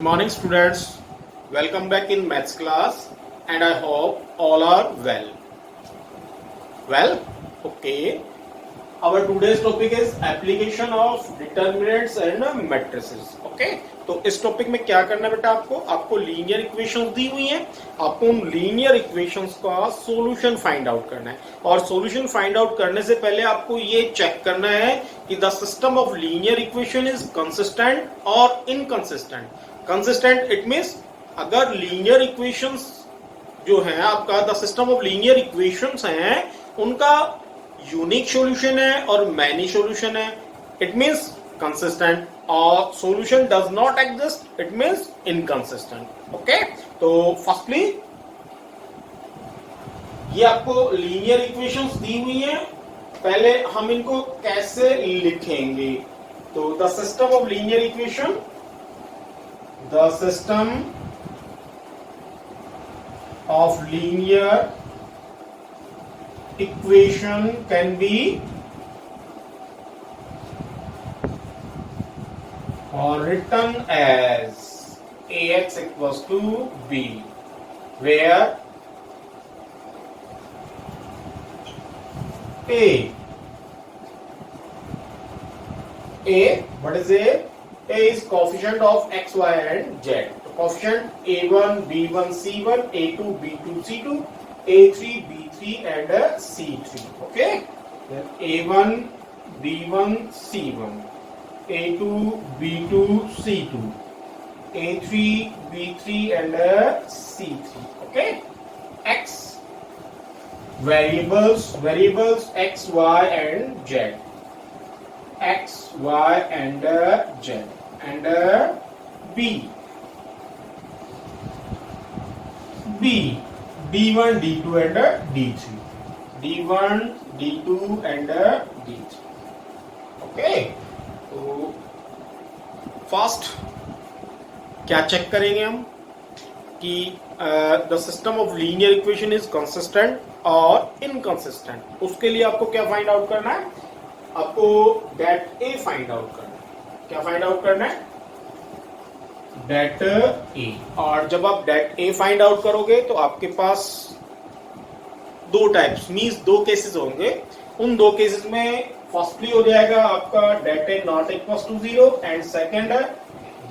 Morning students, welcome back in maths class and I hope all are well. Okay. Our today's topic is application of determinants and matrices. Okay. तो इस topic में क्या करना है बेटा आपको linear equations दी हुई हैं, आपको उन लीनियर इक्वेशंस का सॉल्यूशन फाइंड आउट करना है और सॉल्यूशन फाइंड आउट करने से पहले आपको ये चेक करना है कि the system of linear equation is consistent और इनकंसिस्टेंट. कंसिस्टेंट इट मींस अगर लीनियर इक्वेशंस जो है आपका the system of linear equations हैं उनका यूनिक सॉल्यूशन है और मैनी सॉल्यूशन है, इट मींस कंसिस्टेंट. और solution does not exist it means inconsistent. Okay, तो फर्स्टली ये आपको लीनियर इक्वेशंस दी हुई हैं, पहले हम इनको कैसे लिखेंगे. तो the system of linear equation, the system of linear equation can be written as ax equals to b, where what is A is coefficient of x, y and z. So coefficient a1, b1, c1, a2, b2, c2, a3, b3 and c3. Okay. Then a1, b1, c1, a2, b2, c2, a3, b3 and c3. Okay. X variables x, y and z. X, y and z. And b d1 d2 and d3, d1 d2 and d3. Okay, तो first क्या check करेंगे हम कि the system of linear equation is consistent और inconsistent. उसके लिए आपको क्या फाइंड आउट करना है, आपको डेट ए फाइंड आउट करना है. क्या फाइंड आउट करना है, डेट ए. और जब आप डेट ए फाइंड आउट करोगे तो आपके पास दो टाइप्स मींस दो केसेस होंगे. उन दो केसेस में फर्स्टली हो जाएगा आपका det A not equals to 0 and second है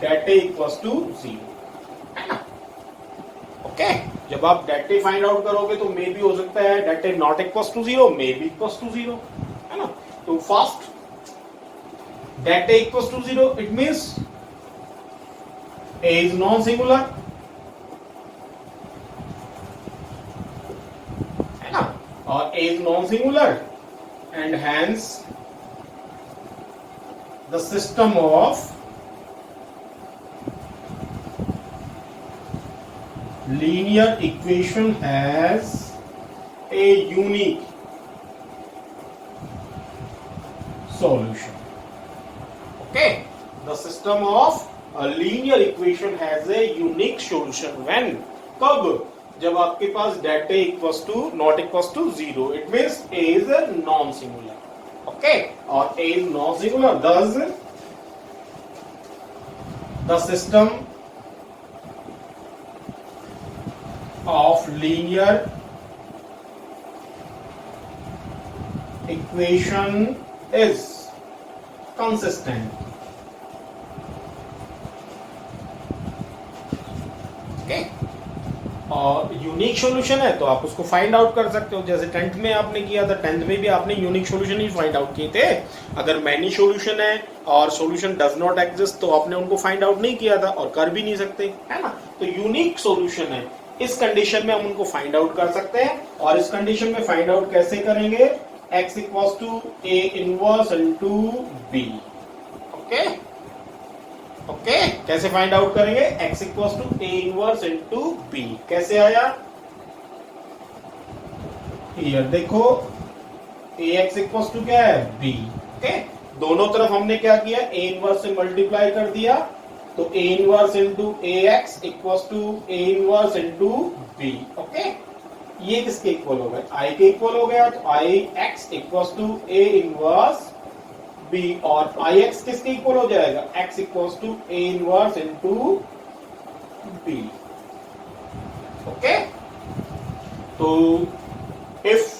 डेट ए इक्वल्स टू 0, है ना. ओके, जब आप डेट ए फाइंड आउट करोगे तो मे भी हो सकता है det A not equals to 0, may be equals to 0, है ना. तो first that a equals to 0 it means a is non-singular, है ना, और a is non-singular and hence the system of linear equation has a unique solution. Okay, the system of a linear equation has a unique solution when कब, जब आपके पास det A equals to not equals to 0, it means a is a non singular. Okay, और a is non singular, thus the system of linear equation is consistent. Okay? और unique solution है तो आप उसको फाइंड आउट कर सकते हो, जैसे 10th में आपने किया था. 10th में भी आपने यूनिक सॉल्यूशन ही फाइंड आउट किए थे. अगर मैनी सॉल्यूशन है और सॉल्यूशन डज नॉट एग्जिस्ट तो आपने उनको फाइंड आउट नहीं किया था और कर भी नहीं सकते, है ना. तो यूनिक सॉल्यूशन है, इस कंडीशन में हम उनको फाइंड आउट कर सकते हैं. और इस कंडीशन में फाइंड आउट कैसे करेंगे, x equals to a inverse into b. Okay okay, कैसे फाइंड आउट करेंगे, x equals to a inverse into b. कैसे आया, हियर देखो ax इक्वल्स टू क्या है, b. ओके, दोनों तरफ हमने क्या किया, a इनवर्स से मल्टीप्लाई कर दिया तो a inverse into ax equals to a inverse into b. Okay, ये किसके इक्वल हो गए, i के इक्वल हो गया. तो i x equals to a inverse b और ix किसके इक्वल हो जाएगा, x equals to a inverse into B. Okay, so if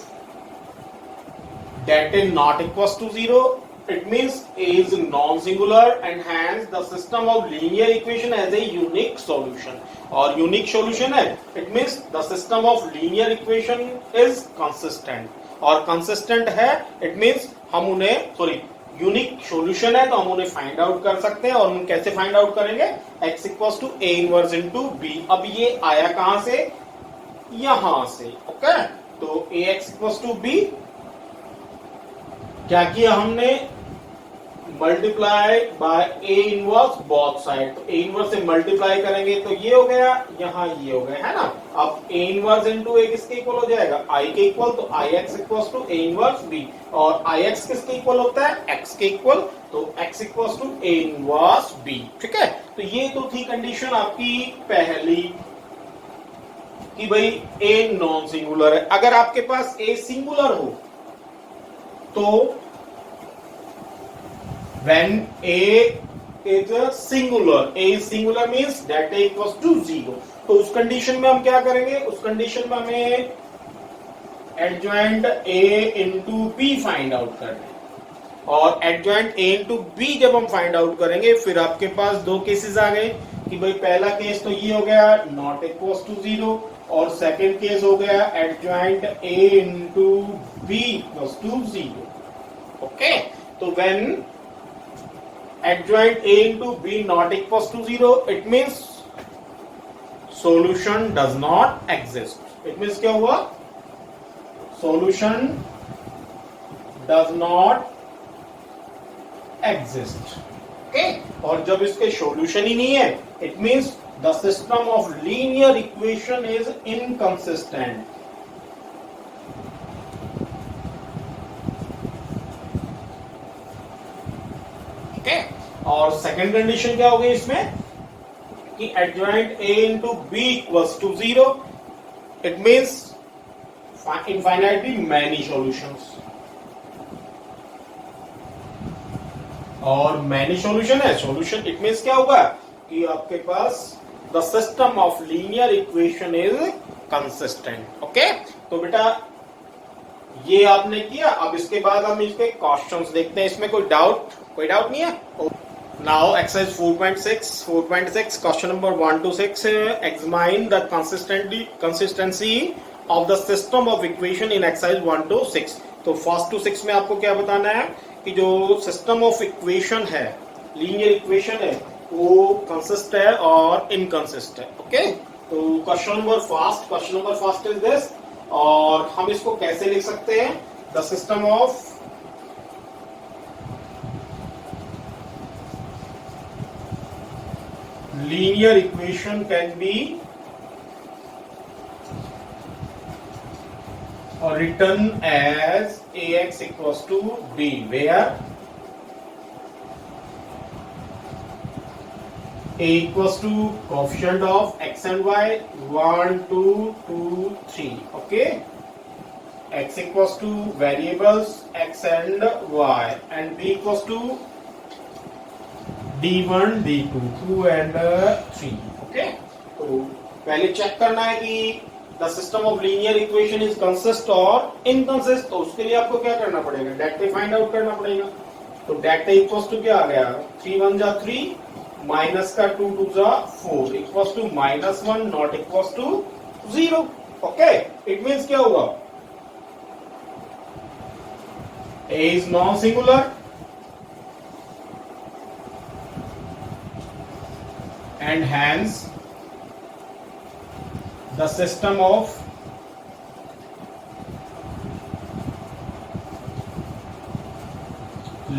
that is not equals to 0, it means A is non-singular and hence the system of linear equation has a unique solution. और unique solution है, it means the system of linear equation is consistent. और consistent है, it means हम उन्हें unique solution है तो हम उन्हें फाइंड आउट कर सकते हैं. और हम कैसे फाइंड आउट करेंगे? x equals to a inverse into b. अब ये आया कहां से? यहां से. ओके, तो ax इक्वल्स टू b क्या किया हमने? Multiply by a inverse both side. तो a इनवर्स से मल्टीप्लाई करेंगे तो ये हो गया, यहां ये हो गया, है ना. अब a इनवर्स इनटू a किसके इक्वल हो जाएगा? I के इक्वल. तो ix equals to a inverse b. और ix किसके इक्वल होता है? x के इक्वल. तो x equals to a inverse b. ठीक है, तो ये तो थी कंडीशन आपकी पहली कि भाई a नॉन सिंगुलर है. अगर आपके पास a सिंगुलर हो तो when a is a singular, a is singular means that a equals to 0. तो उस कंडीशन में हम क्या करेंगे? उस कंडीशन में हमें adjoint a into b find out करना है. और एडजॉइंट a इंटू b जब हम फाइंड आउट करेंगे फिर आपके पास दो केसेस आ गए कि भाई पहला केस तो ये हो गया नॉट इक्वल्स टू 0 और सेकंड केस हो गया adjoint a into b equals to 0. Okay, तो when adjoint a into b not equals to 0, it means solution does not exist. It means क्या हुआ? Solution does not exist. Okay? और जब इसके solution ही नहीं है, it means the system of linear equation is inconsistent. Okay? और second condition क्या हो गई इसमें कि adjoint a into b equals to 0. It means infinitely many solutions. और मैनी सॉल्यूशन है, सॉल्यूशन इट मीन्स क्या होगा कि आपके पास the system of linear equation is consistent. Okay, तो बेटा ये आपने किया. अब इसके बाद हम इसके क्वेश्चंस देखते हैं. इसमें कोई डाउट नहीं है. Now exercise 4.6 question number 1 to 6 examine the consistency of the system of equation in exercise 1 to 6. तो फर्स्ट टू 6 में आपको क्या बताना है कि जो सिस्टम ऑफ इक्वेशन है, लीनियर इक्वेशन है, वो कंसिस्ट है और इनकंसिस्ट है. ओके, तो question number first is this. और हम इसको कैसे लिख सकते हैं? The system of linear equation can be written as ax equals to b, where a equals to coefficient of x and y 1 2 2 3. okay, x equals to variables x and y and b equals to D1, D2, 2 and 3. Okay, तो पहले check करना है कि the system of linear equation is consist और इनकंसिस्ट. तो उसके लिए आपको क्या करना पड़ेगा? डेट फाइंड आउट करना पड़ेगा. तो डेट इक्वल्स टू क्या आ गया? 3 1 जा 3 माइनस का 2 2 जा 4 equals to -1 not equals to 0. Okay, it means क्या होगा? A is non singular and hence the system of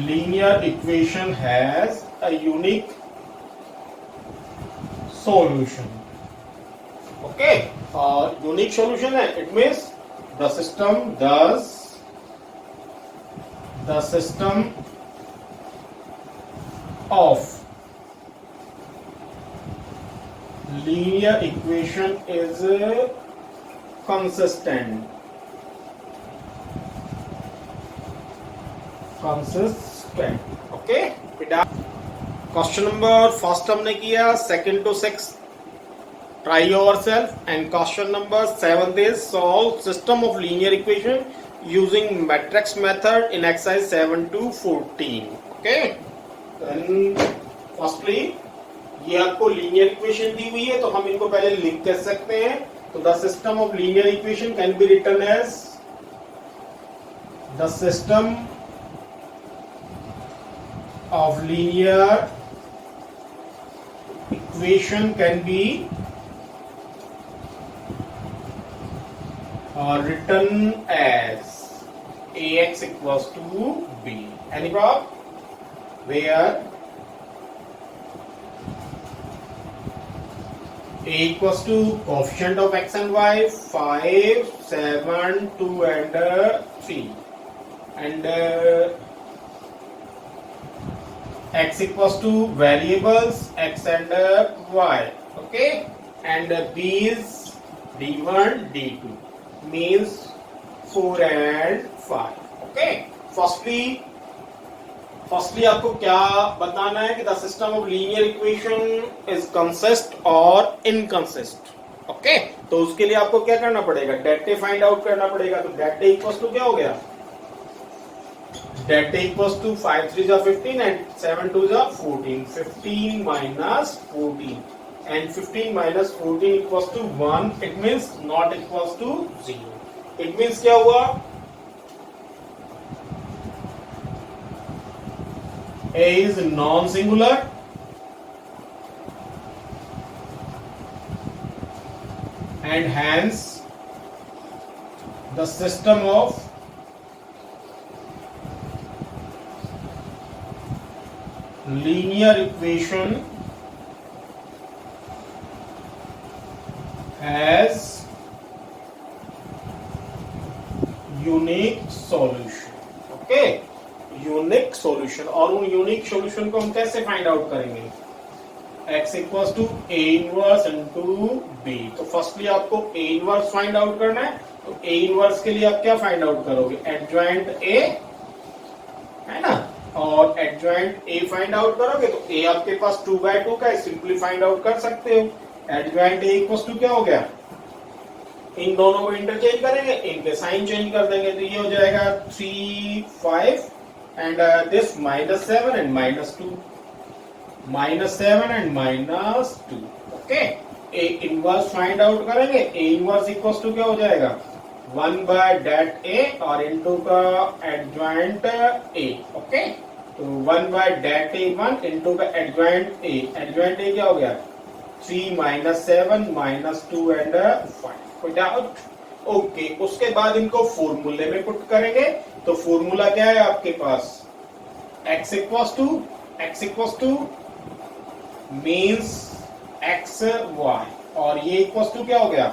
linear equation has a unique solution. okay, unique solution है, it means the system of linear equation is consistent. Okay बेटा, question number first हमने किया. Second to 6 try yourself. And question number 7 is solve system of linear equation using matrix method in exercise 7 to 14. Okay, then firstly ये आपको linear equation दी हुई है तो हम इनको पहले लिख कर सकते हैं. तो the system of linear equation can be written as the system of linear equation can be written as ax equals to b. Any problem? Where a equals to coefficient of x and y 5, 7, 2 and 3 and x equals to variables x and y. Okay, and b is d1 d2 means 4 and 5. Okay, firstly आपको क्या बताना है कि the system of linear equation is consist और इनकंसिस्ट. Okay, तो उसके लिए आपको क्या करना पड़ेगा, डेट ए फाइंड आउट करना पड़ेगा. तो डेट ए इक्वल्स टू क्या हो गया, that equals to 5 3 are 15 and 7 2 are 14. 15 minus 14 and 15 minus 14 equals to 1. It means not equals to 0. It means क्या हुआ, A is non-singular and hence the system of linear equation has unique solution. Okay, unique solution. और उन unique solution को हम कैसे find out करेंगे, x equals to a inverse into b. तो firstly आपको a inverse find out करना है. तो a inverse के लिए आप क्या find out करोगे, adjoint a है ना, और एडजॉइंट ए फाइंड आउट करोगे तो ए आपके पास 2/2 का है, सिंपली फाइंड आउट कर सकते हो. एडजॉइंट ए इक्वल्स टू क्या हो गया, इन दोनों को इंटरचेंज करेंगे, इनके साइन चेंज कर देंगे तो ये हो जाएगा 3 5 and this -7 and -2 -7 and -2. Okay, A inverse find out करेंगे, ए इनवर्स इक्वल्स टू क्या हो जाएगा 1/dat a और इनटू का एडजॉइंट a. ओके, तो 1/dat a 1 इनटू का एडजॉइंट a. एडजॉइंट a क्या हो गया 3 -7 -2 एंड 5. कोई डाउट? ओके, उसके बाद इनको फॉर्मूले में पुट करेंगे. तो फॉर्मूला क्या है आपके पास, x equals two means x y और ये इक्वल्स टू क्या हो गया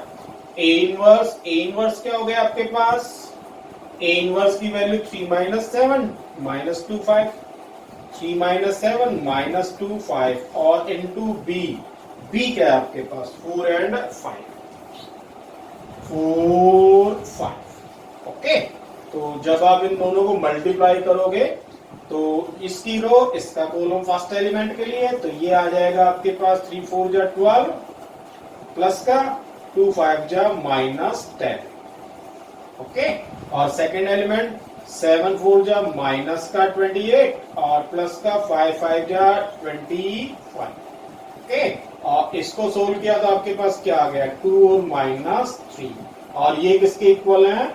a इनवर्स क्या हो गया आपके पास, a इनवर्स की वैल्यू 3 -7 -2 5 3 -7 -2 5 और इनटू b क्या है आपके पास 4 एंड 5 4 5. ओके, तो जब आप इन दोनों को मल्टीप्लाई करोगे तो इसकी रो इसका कॉलम फर्स्ट एलिमेंट के लिए, तो ये आ जाएगा आपके पास 3 4 जा 12 प्लस का 2 5 जा -10. ओके, और सेकेंड एलिमेंट 7 4 जा माइनस का 28 और प्लस का 5 5 जा 25. ओके, और इसको सोल्व किया तो आपके पास क्या आ गया 2 और -3 और ये किसके इक्वल है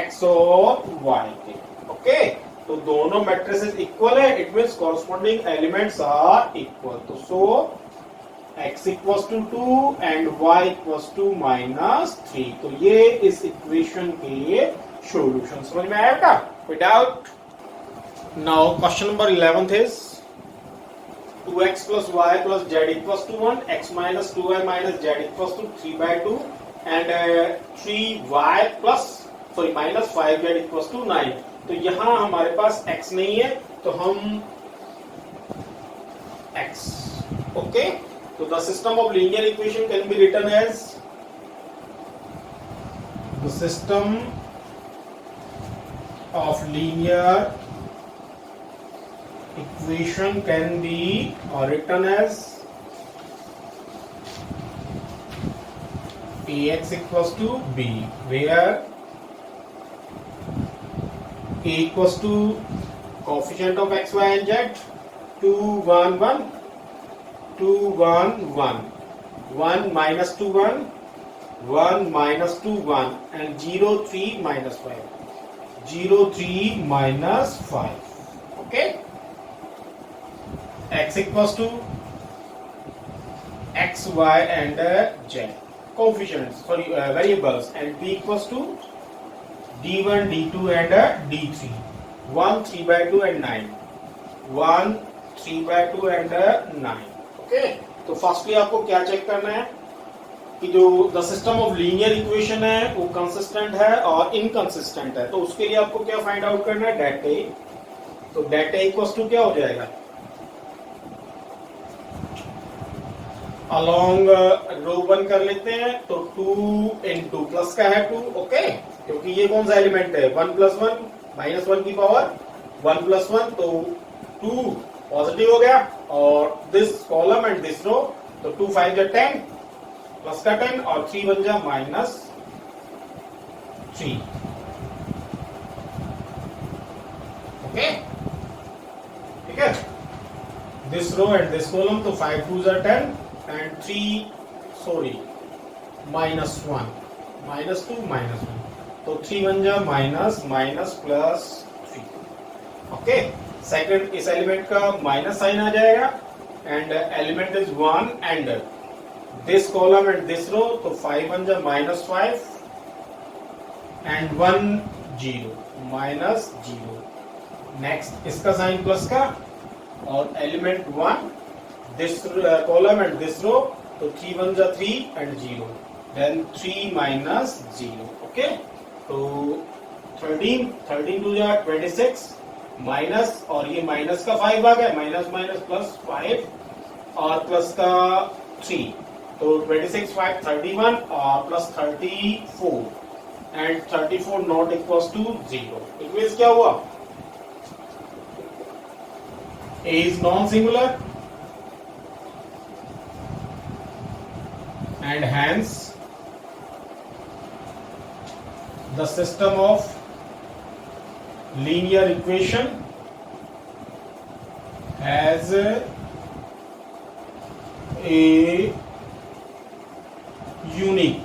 x और y के. ओके, तो दोनों मैट्रिसेस इक्वल है, it means corresponding elements are equal. तो so x equals to 2 and y equals to -3. तो ये इस इक्वेशन के सॉल्यूशन. समझ में आया बेटा, कोई doubt? Now question number 11 is 2x plus y plus z equals to 1, x minus 2y minus z equals to 3/2 and 3y plus minus 5z equals to 9. तो यहां हमारे पास x नहीं है तो हम x. ओके, तो the system of linear equation can be written as the system of linear equation can be written as ax equals to b, where a equals to coefficient of x, y and z 2 1 1 2 1 1 1 minus 2 1 1 minus 2 1 and 0 3 minus 5 0 3 minus 5. Okay, x equals to x, y and z coefficients, sorry, variables, and b equals to d1 d2 and d3 1 3 by 2 and 9 1 3 by 2 and 9. Okay, तो firstly आपको क्या check करना है कि जो the system of linear equation है वो consistent है और इनकंसिस्टेंट है, तो उसके लिए आपको क्या फाइंड आउट करना है, डेट ए. तो डेट ए इक्वल्स टू क्या हो जाएगा, अलोंग रो 1 कर लेते हैं, तो 2 into प्लस का है 2. ओके, क्योंकि ये कौन सा एलिमेंट है, 1 plus 1 minus 1 की पावर 1 plus 1, तो 2 पॉजिटिव हो गया, और this column and this row, तो 2 5 जा 10 प्लस का 10 और 3 बन जा माइनस 3. ओके, ठीक है, this row and this column, तो 5 2 जा 10 and 3 sorry minus 1 minus 2 minus 1, तो 3 बन जा minus minus plus 3. Okay, second इस एलिमेंट का माइनस साइन आ जाएगा and element is 1 and this column and this row, तो 5 बन जा माइनस 5 एंड 1 0 माइनस 0. नेक्स्ट इसका साइन प्लस का और element 1 this column and this row, तो 3 1 जा 3 and 0, then 3 minus 0. okay, तो 13 2 जा 26 माइनस, और ये माइनस का 5 आ गया, माइनस माइनस प्लस 5 और प्लस का 3, तो 26 5 31 और plus 34 and 34 not equals to 0. It means क्या हुआ, A is non-singular and hence the system of linear equation has a unique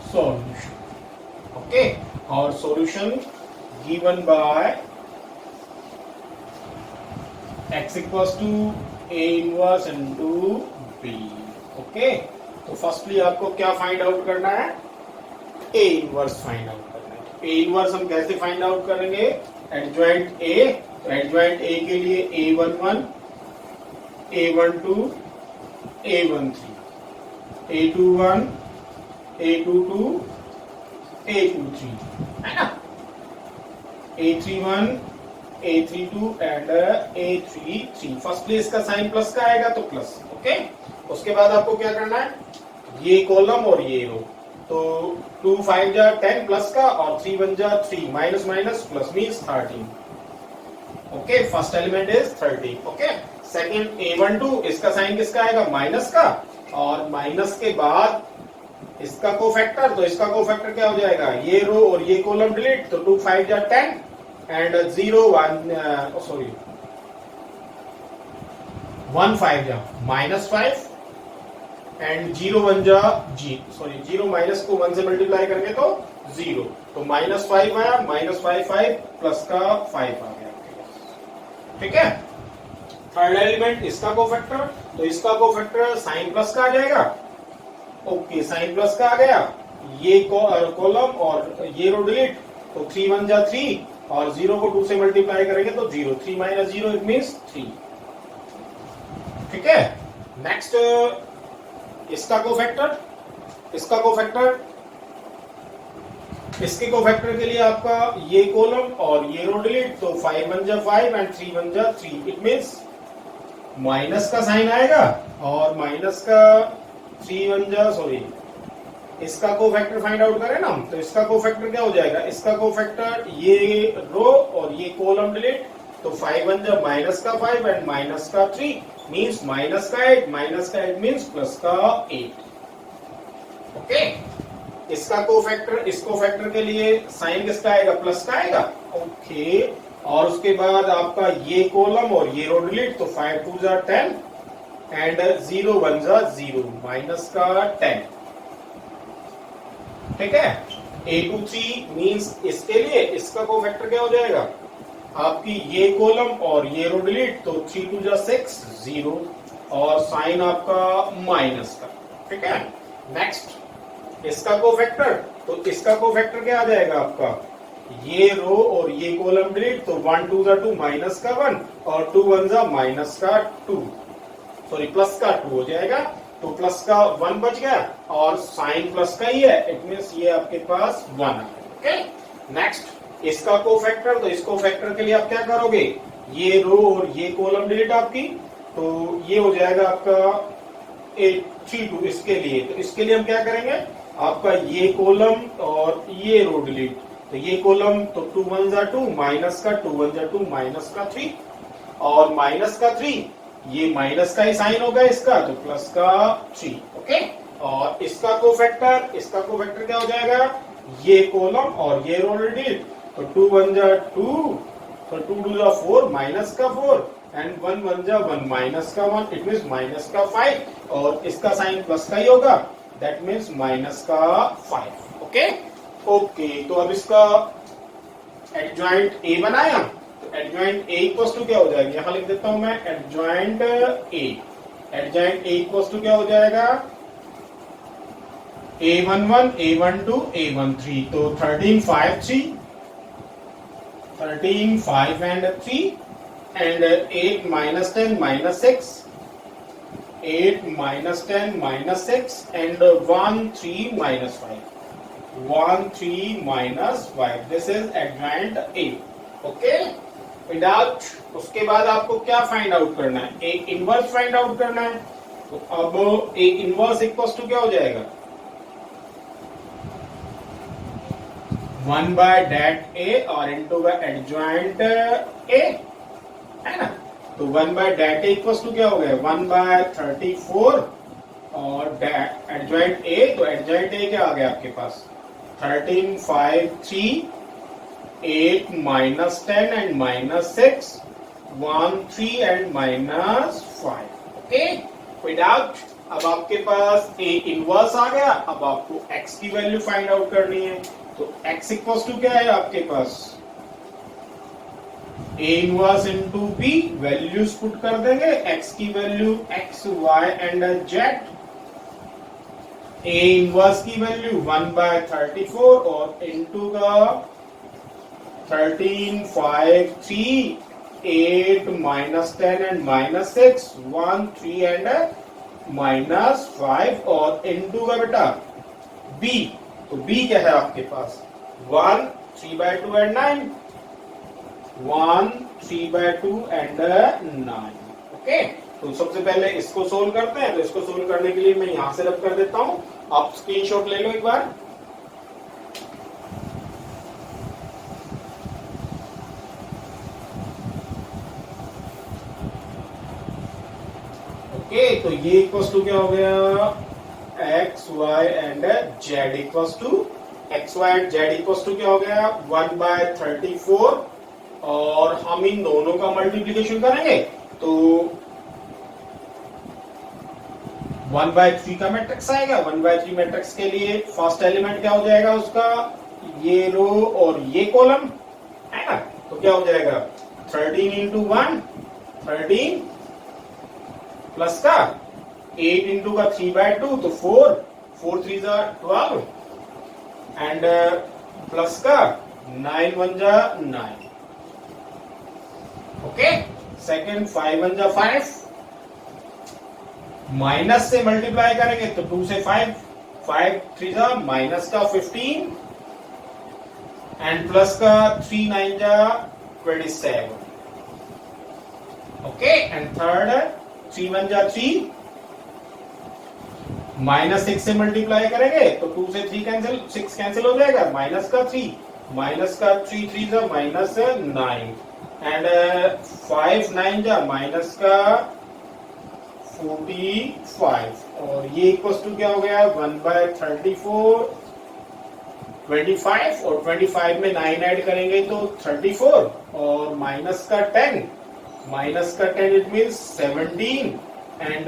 solution. Okay, our solution given by x equals to a inverse into b. Okay, तो firstly आपको क्या find out करना है, A inverse find out करना है. A inverse हम कैसे find out करेंगे, एडजॉइंट ए, तो एडजॉइंट ए के लिए a11 a12 a13 a21 a22 a23 है ना, a31 a32 and a33. Firstly इसका साइन प्लस का आएगा तो प्लस. ओके, उसके बाद आपको क्या करना है, ये कॉलम और ये रो, तो 2 5 जा 10 प्लस का और 3 1 जा 3 minus minus plus means 13. Okay, first element is 13. Okay, second a12, इसका साइन किसका आएगा, माइनस का, और माइनस के बाद इसका कोफैक्टर, तो इसका कोफैक्टर क्या हो जाएगा, ये रो और ये कॉलम डिलीट, तो 2 5 जा 10 एंड 0 1 सॉरी 1 5 जा माइनस 5 एंड 0 1 जा जी सॉरी 0 माइनस को 1 से मल्टीप्लाई करके तो 0, तो माइनस 5 आया, माइनस 5 5 प्लस का 5 आ गया. ठीक है, थर्ड एलिमेंट इसका कोफैक्टर, तो इसका कोफैक्टर साइन प्लस का आ जाएगा. ओके, साइन प्लस का आ गया, ये कॉलम और ये रो डिलीट, तो 3 1 जा 3 और 0 को 2 से मल्टीप्लाई करेंगे तो 0, 3 माइनस 0 इट मींस 3. ठीक है, नेक्स्ट इसका कोफैक्टर, इसका कोफैक्टर, इसके कोफैक्टर के लिए आपका ये कॉलम और ये रो डिलीट, तो 5 1 जा 5 एंड 3 1 जा 3, इट मींस माइनस का साइन आएगा और माइनस का 3 1 जा सॉरी इसका कोफैक्टर फाइंड आउट करें ना, तो इसका कोफैक्टर क्या हो जाएगा, इसका कोफैक्टर ये रो और ये कॉलम डिलीट, तो 5 1 जा माइनस का 5 एंड माइनस का 3 मींस माइनस का 8 मींस प्लस का 8. ओके। इसका कोफैक्टर, इस कोफैक्टर के लिए साइन किसका आएगा, प्लस का आएगा। ओके, और उसके बाद आपका ये कॉलम और ये रो डिलीट, तो 5 2 जा 10 एंड 0 1 जा 0, माइनस का 10। ठीक है, A23 मींस इसके लिए इसका कोफैक्टर क्या हो जाएगा, आपकी ये कॉलम और ये रो डिलीट, तो 3 2 जा 6 0 और साइन आपका माइनस का। ठीक है, नेक्स्ट इसका कोफैक्टर, तो इसका कोफैक्टर क्या आ जाएगा आपका, ये रो और ये कॉलम डिलीट, तो 1 2 जा 2 माइनस का 1 और 2 1 जा माइनस का 2, सॉरी प्लस का 2 हो जाएगा। तो प्लस का 1 बच गया और साइन प्लस का ही है, इट मींस ये आपके पास 1 है। ओके, नेक्स्ट इसका कोफैक्टर, तो इस कोफैक्टर के लिए आप क्या करोगे, ये रो और ये कॉलम डिलीट आपकी, तो ये हो जाएगा आपका 3 2 इसके लिए, तो इसके लिए हम क्या करेंगे, आपका ये कॉलम और ये रो डिलीट, तो ये कॉलम तो 2 1 जा 2 माइनस का 2 1 जा 2 माइनस का 3 और माइनस का 3, ये माइनस का ही साइन होगा इसका, तो प्लस का 3। ओके, और इसका कोफैक्टर, इसका कोफैक्टर क्या हो जाएगा, ये कॉलम और ये रो डिलीट, तो 2 1 जा 2, तो 2 2 जा 4 माइनस का 4 एंड 1 1 जा 1 माइनस का 1, इट मींस माइनस का 5 और इसका साइन प्लस का ही होगा, दैट मींस माइनस का 5। ओके ओके, तो अब इसका एडजॉइंट ए बनाया, तो एडजॉइंट ए इक्वल्स टू क्या हो जाएगा, यहां लिख देता हूं मैं adjoint A, adjoint A equals to क्या हो जाएगा, A11 A12 A13, तो 13 5 3, 13 5 and 3 and 8 minus 10 minus 6, 8 minus 10 minus 6 and 1 3 minus 5, 1 3 minus 5, this is adjoint A। Okay, find out, उसके बाद आपको क्या फाइंड आउट करना है, ए इनवर्स फाइंड आउट करना है। तो अब ए इनवर्स इक्वल्स टू क्या हो जाएगा, 1 by that A और into the adjoint A, है ना, तो 1 by that A equals to क्या हो गया, 1 by 34 और adjoint A, तो adjoint A क्या आ गया आपके पास, 13 5 3 8 minus 10 and minus 6 1 3 and minus 5। Okay, without, अब आपके पास A इनवर्स आ गया, अब आपको x की वैल्यू फाइंड आउट करनी है, तो x इक्वल्स टू क्या है आपके पास, A inverse into B, values put कर देंगे, x की value x y and z, A inverse की वैल्यू 1 by 34 और इनटू का 13 5 3 8 minus 10 and minus 6 1 3 and minus 5 और इनटू का बेटा B, तो B क्या है आपके पास, 1 3 by 2 and 9, 1 3 by 2 and 9। Okay, तो सबसे पहले इसको सोल्व करते हैं, तो इसको सोल्व करने के लिए मैं यहां से रब कर देता हूं, आप स्क्रीनशॉट ले लो एक बार। ओके, तो ये इक्वल्स टू क्या हो गया, x y and z equals to, x y and z equals to क्या हो गया, 1 by 34 और हम इन दोनों का मल्टीप्लीकेशन करेंगे, तो 1 by 3 का मैट्रिक्स आएगा, 1 by 3 मैट्रिक्स के लिए फर्स्ट एलिमेंट क्या हो जाएगा उसका, ये रो और ये कॉलम, है ना, तो क्या हो जाएगा 13 इंटू 1 13 प्लस का 8 इंटू का 3 by 2, तो 4 4 3 जा 12 एंड प्लस का 9 1 जा 9। ओके, सेकंड 5 1 जा 5, माइनस से मल्टीप्लाई करेंगे तो 2 से 5 5 3 जा माइनस का 15 एंड प्लस का 3 9 जा 27। ओके, एंड थर्ड 3 1 जा 3, माइनस 6 से मल्टीप्लाई करेंगे तो 2 से 3 कैंसिल, 6 कैंसिल हो जाएगा, माइनस का 3 3 जा माइनस 9 एंड 5 9 जा माइनस का 45 और ये इक्वल्स टू क्या हो गया 1/34 25 और 25 में 9 ऐड करेंगे तो 34 और माइनस का 10 इट मीन्स 17 एंड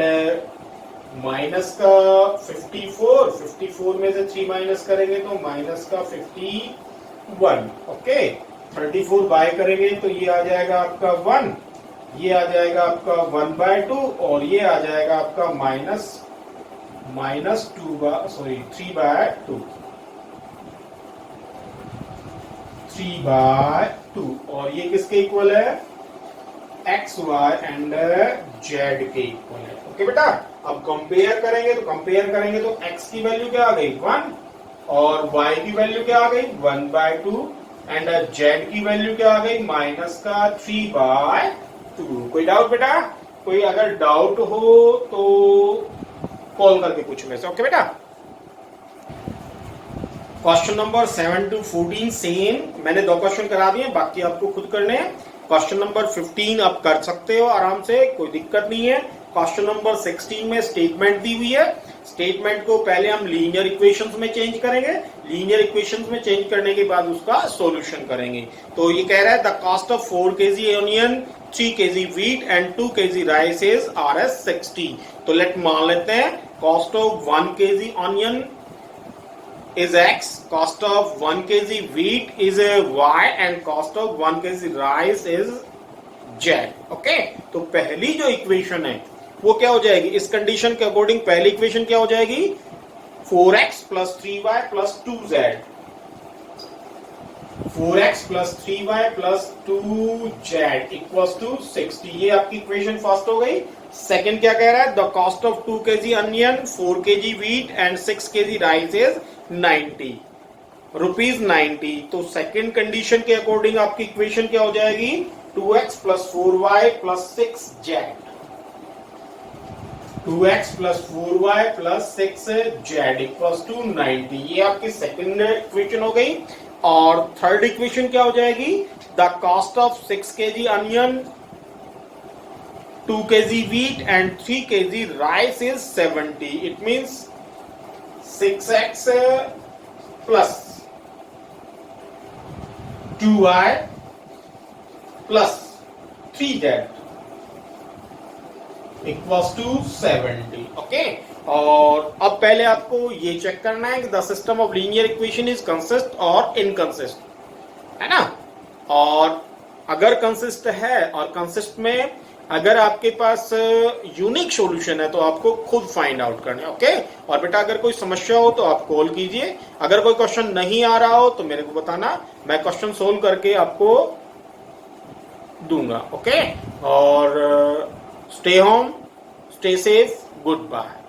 माइनस का 54 में से 3 माइनस करेंगे तो माइनस का 51 ओके 34 बाय करेंगे तो ये आ जाएगा आपका 1 ये आ जाएगा आपका 1/2 और ये आ जाएगा आपका माइनस 3/2 और ये किसके इक्वल है एक्स वाई एंड जेड के इक्वल है ओके बेटा। अब कंपेयर करेंगे तो x की वैल्यू क्या आ गई 1 और y की वैल्यू क्या आ गई 1/2 एंड z की वैल्यू क्या आ गई माइनस का 3/2। कोई डाउट बेटा? कोई अगर डाउट हो तो कॉल करके पूछो मेरे से ओके बेटा। क्वेश्चन नंबर 7 to 14 सेम मैंने 2 क्वेश्चन करा दिए बाकी आपको खुद करने हैं। क्वेश्चन नंबर 15 आप कर सकते हो आराम से कोई दिक्कत नहीं है। क्वेश्चन नंबर 16 में स्टेटमेंट दी हुई है। स्टेटमेंट को पहले हम लीनियर इक्वेशंस में चेंज करेंगे। लीनियर इक्वेशंस में चेंज करने के बाद उसका सॉल्यूशन करेंगे। तो ये कह रहा है the cost of 4 kg onion 3 kg wheat and 2 kg rice is Rs 60। तो लेट मान लेते हैं cost of 1 kg onion is x, cost of 1 kg wheat is y and cost of 1 kg rice is z। Okay तो पहली जो equation है वो क्या हो जाएगी इस कंडीशन के अकॉर्डिंग पहली इक्वेशन क्या हो जाएगी 4x plus 3y plus 2z 4x plus 3y plus 2z equals to 60। ये आपकी इक्वेशन फर्स्ट हो गई। सेकंड क्या कह रहा है the cost of 2 kg onion 4 kg wheat and 6 kg rice is 90 rupees 90। तो सेकंड कंडीशन के अकॉर्डिंग आपकी इक्वेशन क्या हो जाएगी 2x plus 4y plus 6z 2x plus 4y plus 6z equals to 90। ये आपकी सेकंड इक्वेशन हो गई। और थर्ड इक्वेशन क्या हो जाएगी the cost of 6 kg onion 2 kg wheat and 3 kg rice is 70। It means 6x plus 2y plus 3z equals to 70। Okay और अब पहले आपको ये चेक करना है कि the system of linear equation is consist और इनकंसिस्ट है ना। और अगर कंसिस्ट है और कंसिस्ट में अगर आपके पास यूनिक सॉल्यूशन है तो आपको खुद फाइंड आउट करना है ओके। और बेटा अगर कोई समस्या हो तो आप कॉल कीजिए। अगर कोई क्वेश्चन नहीं आ रहा हो तो मेरे को बताना मैं क्वेश्चन सोल्व करके आपको दूंगा ओके। और stay home stay safe good bye.